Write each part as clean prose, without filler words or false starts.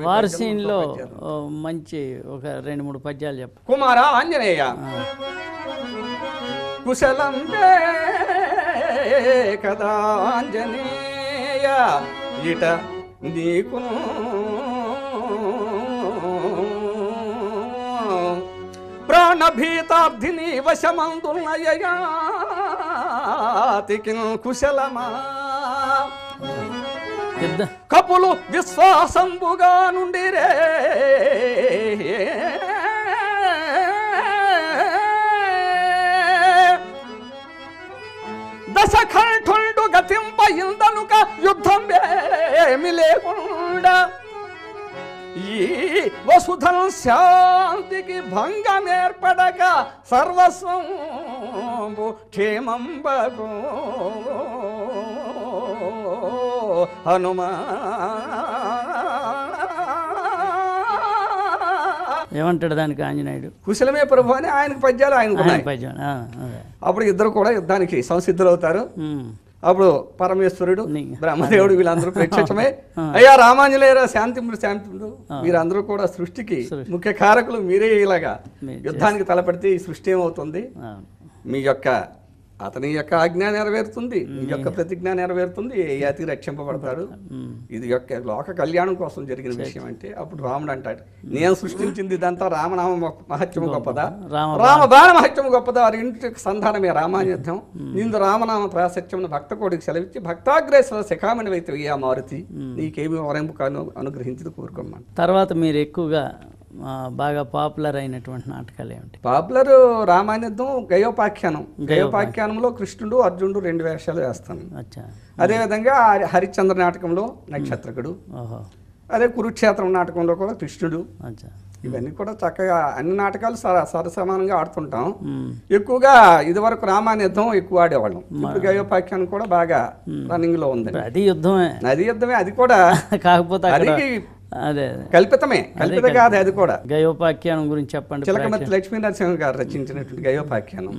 వారసీన్లో మంచి ఒక 2-3 పద్యాలు చెప్పు. కుమార ఆంజనేయ కుశలం కదా ఆంజనేయ ఇట నీకు ప్రాణభీతార్థిని వశమందున్నయయాతికి కుశలమా కపులు విశ్వాసంబుగా నుండి రే దశఖంఠుండు గతింప ఇందనుక యుద్ధం ఏమి లేకుండా ఈ వసుధం శాంతికి భంగమేర్పడక సర్వస్వం క్షేమంబగు హనుమా. ఏమంటాడు దానికి ఆంజనేయుడు? కుశలమే ప్రభు అని ఆయనకు పద్యాలు ఆయనకు. అప్పుడు ఇద్దరు కూడా యుద్ధానికి సంసిద్ధులవుతారు. అప్పుడు పరమేశ్వరుడు బ్రహ్మదేవుడు వీళ్ళందరూ ప్రత్యక్షమే అయ్యా రామాంజనేయురా శాంతిముడు శాంతిముడు మీరందరూ కూడా సృష్టికి ముఖ్య కారకులు మీరే, ఇలాగా యుద్ధానికి తలపెడితే ఈ సృష్టి ఏమవుతుంది? మీ యొక్క అతని యొక్క ఆజ్ఞ నెరవేరుతుంది, మీ యొక్క ప్రతిజ్ఞ నెరవేరుతుంది, ఏ యాతి రక్షింపబడతారు. ఇది యొక్క లోక కళ్యాణం కోసం జరిగిన విషయం అంటే అప్పుడు రాముడు అంటాడు, నేను సృష్టించింది ఇదంతా రామనామ మహత్యము గొప్పదా, రామబాణ మహత్యము గొప్పదా, వారి ఇంటికి సంధానమే రామాయుద్ధం. నిందు రామనామ ప్రాసత్యమును భక్త కోడికి సెలవిచ్చి భక్తాగ్రేశ్వర శిఖామణి వైతే ఆ మారుతి నీకేమి వరంపు అనుగ్రహించి కోరుకోమని. తర్వాత మీరు ఎక్కువగా బాగా పాపులర్ అయినటువంటి నాటకాలు ఏమిటి? పాపులర్ రామాయణం, గయోపాఖ్యానం. గయోపాఖ్యానంలో కృష్ణుడు అర్జునుడు 2 వేషాలు వేస్తాను. అదేవిధంగా హరిశ్చంద్ర నాటకంలో నక్షత్రకుడు, అదే కురుక్షేత్రం నాటకంలో కూడా కృష్ణుడు. ఇవన్నీ కూడా చక్కగా అన్ని నాటకాలు సరసమానంగా ఆడుతుంటాం. ఎక్కువగా ఇదివరకు రామాయణం ఎక్కువ ఆడేవాళ్ళం. ఇప్పుడు గయోపాఖ్యానం కూడా బాగా రన్నింగ్ లో ఉంది. అది యుద్ధమే, అది కూడా కాకపోతే అది కల్పితమే, కల్పిత కాదు అది కూడా. గయోపాఖ్యానం గురించి చెప్పండి. చిలకమర్తి లక్ష్మీ నరసింహ గారు రచించినటువంటి గయోపాఖ్యానం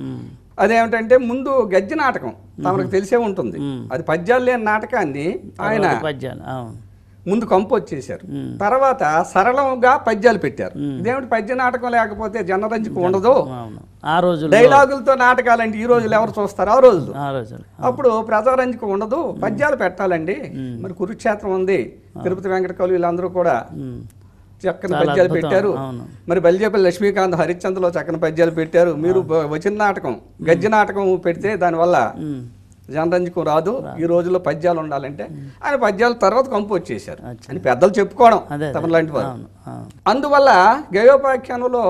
అదేమిటంటే ముందు గద్య నాటకం తమకు తెలిసే ఉంటుంది. అది పద్యాలు లేని నాటకాన్ని ఆయన ముందు కంపోజ్ చేశారు. తర్వాత సరళంగా పద్యాలు పెట్టారు. ఇదేమిటి పద్య నాటకం లేకపోతే జనరంజకు ఉండదు. ఆ రోజు డైలాగులతో నాటకాలు అంటే ఈ రోజులు ఎవరు చూస్తారు? ఆ రోజులు అప్పుడు ప్రజారంజకు ఉండదు, పద్యాలు పెట్టాలండి. మరి కురుక్షేత్రం ఉంది, తిరుపతి వెంకట కవులు వీళ్ళందరూ కూడా చక్కని పద్యాలు పెట్టారు. మరి బల్జేపల్లి లక్ష్మీకాంత్ హరిశ్చంద్రలో చక్కని పద్యాలు పెట్టారు. మీరు వచన నాటకం గద్య నాటకం పెడితే దానివల్ల జనరంజకం రాదు, ఈ రోజుల్లో పద్యాలు ఉండాలంటే ఆయన పద్యాలు తర్వాత కంపోజ్ చేశారు అని పెద్దలు చెప్పుకోవడం తమలాంటి వారు. అందువల్ల గయోపాఖ్యానంలో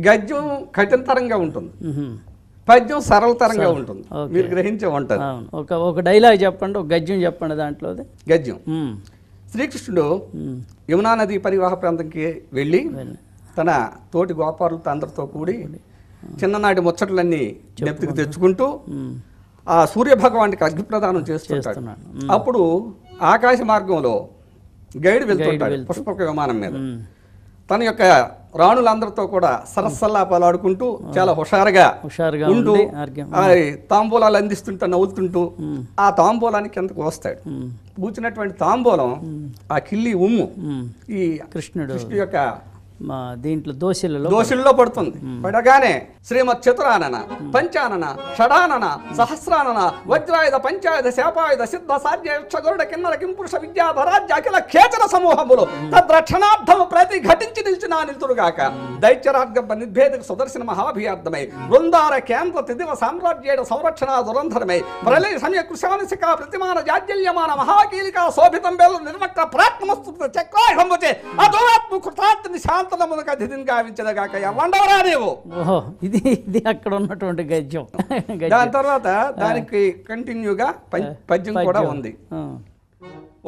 గద్యం కఠినతరంగా ఉంటుంది, పద్యం సరళతరంగా ఉంటుంది. మీరు గ్రహించే ఉంటారు. ఒక డైలాగ్ చెప్పండి, ఒక గద్యం చెప్పండి. దాంట్లో గద్యం శ్రీకృష్ణుడు యమునా నది పరివాహ ప్రాంతంకి వెళ్ళి తన తోటి గోపారులతో అందరితో కూడి చిన్ననాటి ముచ్చట్లన్నీ జ్ఞప్తికి తెచ్చుకుంటూ ఆ సూర్యభగవానికి అగ్నిప్రదానం చేస్తుంటాడు. అప్పుడు ఆకాశ మార్గంలో గైడ్ వెళ్తుంటాడు పుష్పక విమానం మీద. తన యొక్క రాణులందరితో కూడా సరస్సల్లాపాలు ఆడుకుంటూ చాలా హుషారుగా ఉంటూ తాంబూలాలు అందిస్తుంటూ నవ్వుతుంటూ ఆ తాంబూలానికి కిందకు వస్తాడు. కూర్చున్నటువంటి తాంబూలం ఆ కిల్లి ఉమ్ము ఈ కృష్ణుడు యొక్క దీంట్లో దోషుల్లో పడుతుంది. పడగానే శ్రీమత్ చతురానన పంచానన షడానన సహస్రానన వజ్రాయుధ పంచాయుధ శాపాయుధ సిద్ధ సాధ్య యక్షగరుడ కిన్నర కింపురుష విద్యాధరాజ్య అఖిల ఖేచర సమూహములు తద్రక్షణార్థము ప్రతి ఘటించి నిలిచిన నిలుతురుగాక దైత్యరార్గ నిర్భేదక సుదర్శన మహాభియార్థమై బృందార కేంద్ర తిదివ సామ్రాజ్యేడ సంరక్షణ దురంధరమై ప్రళయ సమయ కృషానిశిక ప్రతిమాన జాజ్యల్యమాన మహాకీలిక శోభితం బేలు నిర్మక్త ప్రాత్మస్తు చక్రాయుధముచే అదోరాత్మ కృతార్థని శాంతనమునకు అతిథిని గావించదగాక ఎవండవరా నీవు. ఇది అక్కడ ఉన్నటువంటి గద్యం. దాని తర్వాత దానికి కంటిన్యూగా పద్యం కూడా ఉంది.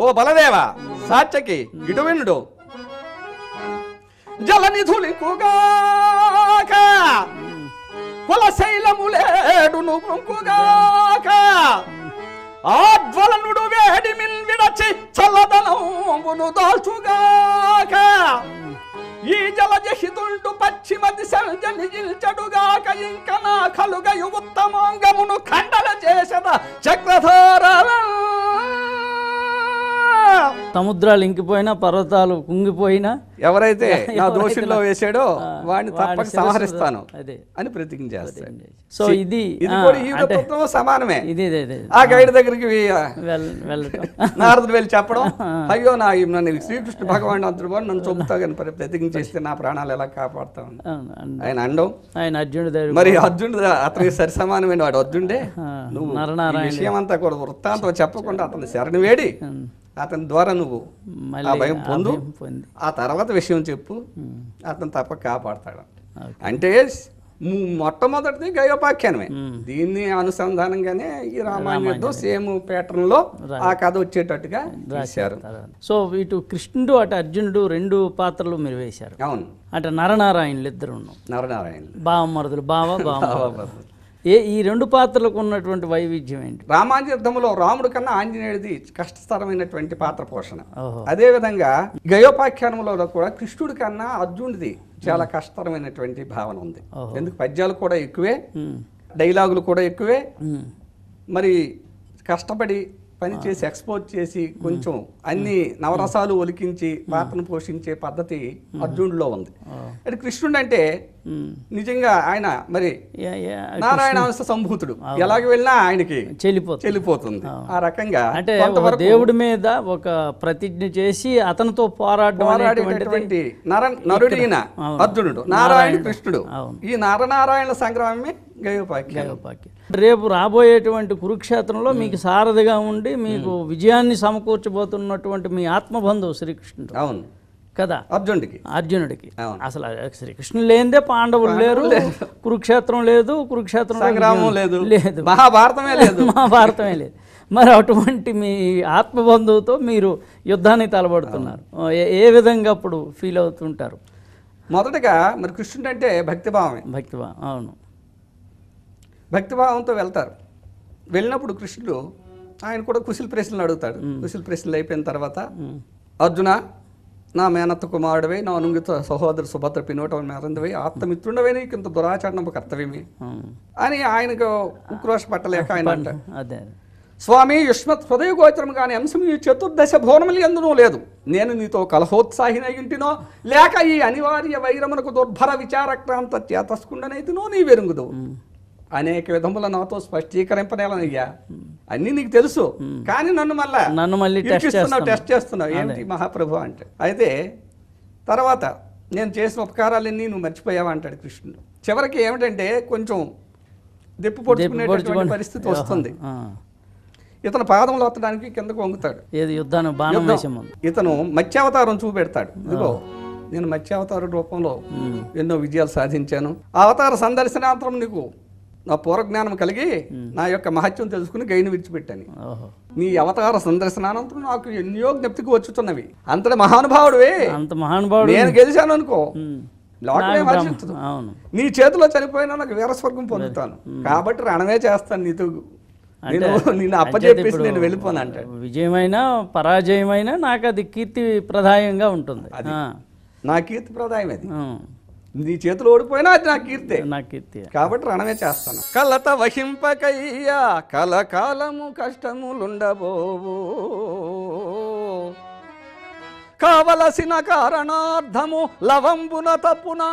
ఓ బలదేవ సాత్యకి ఇటువినుడు జలనిధులింకుగాక కులశైలములేడును కృంకుగాక ఆజ్వలనుడు వేడిమిన్ విడచి చల్లదనమును దాల్చుగాక ఈ జలజహితుండు పశ్చిమ దిశల్జనిల్చడుగాక ఇంక నా కలుగయు ఉత్తమాంగమును ఖండన చేసద చక్రధార సముద్రాలు ఇంకిపోయినా, పర్వతాలు కుంగిపోయినా, ఎవరైతే నా దోషుల్లో వేసాడో వాడిని తప్పక సంహరిస్తాను అదే అని ప్రతిజ్ఞ చేస్తాడు. సో ఇది కూడా ఈ తత్వం సమానమే. ఇది ఆ గైడ్ దగ్గరికి వెళ్ళటం, నారదుడు వెళ్ళి చెప్పడం, అయ్యో నన్ను శ్రీకృష్ణ భగవాన్ అంతటి వాడు నన్ను చంపుతాగని ప్రతిజ్ఞ చేస్తే నా ప్రాణాలు ఎలా కాపాడుతాను ఆయన అండం. ఆయన అర్జునుడి దగ్గర, మరి అర్జునుడు అతనికి సరి సమానమైన వాడు అర్జునుడే. నువ్వు ఈ విషయం అంతా కూడా వృత్తాంతం చెప్పకుండా అతని శరణి వేడి అతని ద్వారా నువ్వు ఆ భయం పొంది ఆ తర్వాత విషయం చెప్పు, అతను తప్ప కాపాడతాడు. అంటే మొట్టమొదటిది గయోపాఖ్యానమే. దీన్ని అనుసంధానంగానే ఈ రామాయణ యుద్ధం సేమ్ ప్యాటర్న్ లో ఆ కథ వచ్చేటట్టుగా రాశారు. సో ఇటు కృష్ణుడు అటు అర్జునుడు 2 పాత్రలు మీరు వేశారు. అవును, అంటే నరనారాయణులు ఇద్దరు, నరనారాయణులు, బావమరుదులు, బావమరుదులు. ఈ 2 పాత్రలకు ఉన్నటువంటి వైవిధ్యం ఏంటి? రామాయణ యుద్ధంలో రాముడు కన్నా ఆంజనేయుడిది కష్టతరమైనటువంటి పాత్ర పోషణ. అదేవిధంగా గయోపాఖ్యానంలో కూడా కృష్ణుడి కన్నా అర్జునుడిది చాలా కష్టతరమైనటువంటి భావన ఉంది. ఎందుకు పద్యాలు కూడా ఎక్కువే, డైలాగులు కూడా ఎక్కువే, మరి కష్టపడి పనిచేసి ఎక్స్పోజ్ చేసి కొంచెం అన్ని నవరసాలు ఒలికించి పాత్రను పోషించే పద్ధతి అర్జునుడిలో ఉంది. అంటే కృష్ణుడు అంటే నిజంగా ఆయన మరి నారాయణ అంశ సంభూతుడు, ఎలాగ వెళ్ళినా ఆయనకి చెల్లిపోతుంది. ఆ రకంగా అంటే దేవుడి మీద ఒక ప్రతిజ్ఞ చేసి అతనితో పోరాడేటువంటి నరుడైన అర్జునుడు, నారాయణ కృష్ణుడు, ఈ నరనారాయణ సంగ్రామమే గయోపాఖ్యానం. రేపు రాబోయేటువంటి కురుక్షేత్రంలో మీకు సారథిగా ఉండి మీకు విజయాన్ని సమకూర్చబోతున్నటువంటి మీ ఆత్మబంధువు శ్రీకృష్ణుడు. అవును కదా, అర్జునుడికి. అసలు శ్రీకృష్ణుడు లేనిదే పాండవులు లేరు, కురుక్షేత్రం లేదు, కురుక్షేత్రం సంగ్రామం లేదు, మహాభారతమే లేదు. మరి అటువంటి మీ ఆత్మబంధువుతో మీరు యుద్ధాన్ని తలబడుతున్నారు, ఏ విధంగా అప్పుడు ఫీల్ అవుతుంటారు? మొదటగా మరి కృష్ణుడు అంటే భక్తిభావమే. అవును, భక్తిభావంతో వెళ్తారు. వెళ్ళినప్పుడు కృష్ణుడు ఆయన కూడా కుశల ప్రశ్నలు అడుగుతాడు. కుశల ప్రశ్నలు అయిపోయిన తర్వాత, అర్జున, నా మేనత్త కుమారుడివై, నా అనుంగిత సహోదరు సుభద్ర పినోట మేరందివై, ఆత్మమిత్రుండవై నీకు ఇంత దురాచరణపు కర్తవ్యమే అని ఆయనకు ఉక్రోష పట్టలేక ఆయన అంటాడు, స్వామి యుష్మత్ హృదయ గోచరం కాని అంశం ఈ చతుర్దశ భువనములు ఎందునూ లేదు. నేను నీతో కలహోత్సాహినయుంటినో లేక ఈ అనివార్య వైరమునకు దుర్భర విచారక్రాంత చేతస్కుండనైతినో నీ వెరుగుదు. అనేక విధముల నాతో స్పష్టీకరింపనేలనయ్యా, అన్నీ నీకు తెలుసు, కానీ నన్ను మళ్ళీ టెస్ట్ చేస్తున్నావు ఏంటి మహాప్రభు అంటే. అయితే తర్వాత నేను చేసిన ఉపకారాలన్నీ నువ్వు మర్చిపోయావా అంటాడు కృష్ణుడు. చివరికి ఏమిటంటే కొంచెం దెప్పు పొడుచుకునేటువంటి పరిస్థితి వస్తుంది. ఇతను పాదంలో వత్తడానికి కిందకు వంగుతాడు. ఇతను మత్స్యావతారం చూపెడతాడు. ఇదిగో నేను మత్స్యావతార రూపంలో ఎన్నో విజయాలు సాధించాను. ఆ అవతార సందర్శనాంతరం నీకు నా పూర్వజ్ఞానం కలిగి నా యొక్క మహత్యం తెలుసుకుని గైని విడిచిపెట్టాను. నీ అవతార సందర్శనానంతరం నాకు ఎన్నో జ్ఞప్తికి వచ్చుతున్నవి. అంతటి మహానుభావుడువే, నేను గెలిచాను అనుకో, లోకమే వర్షించదు. నీ చేతిలో చనిపోయినా నాకు వీరస్వర్గం పొందుతాను, కాబట్టి రణమే చేస్తాను నీతో, నిన్ను అప్పచెప్పేసి నేను వెళ్ళిపోను అంటాడు. విజయమైనా పరాజయమైనా నాకు అది కీర్తి ప్రదాయంగా ఉంటుంది. నా కీర్తి ప్రదాయం అది. నీ చేతులు ఓడిపోయినా అది నా కీర్తి, కాబట్టి రణమే చేస్తాను. కలత వహింపకయ్యా కలకాలము కష్టములుండబోవు, కావలసిన కారణార్థము లవంబున తప్పునా.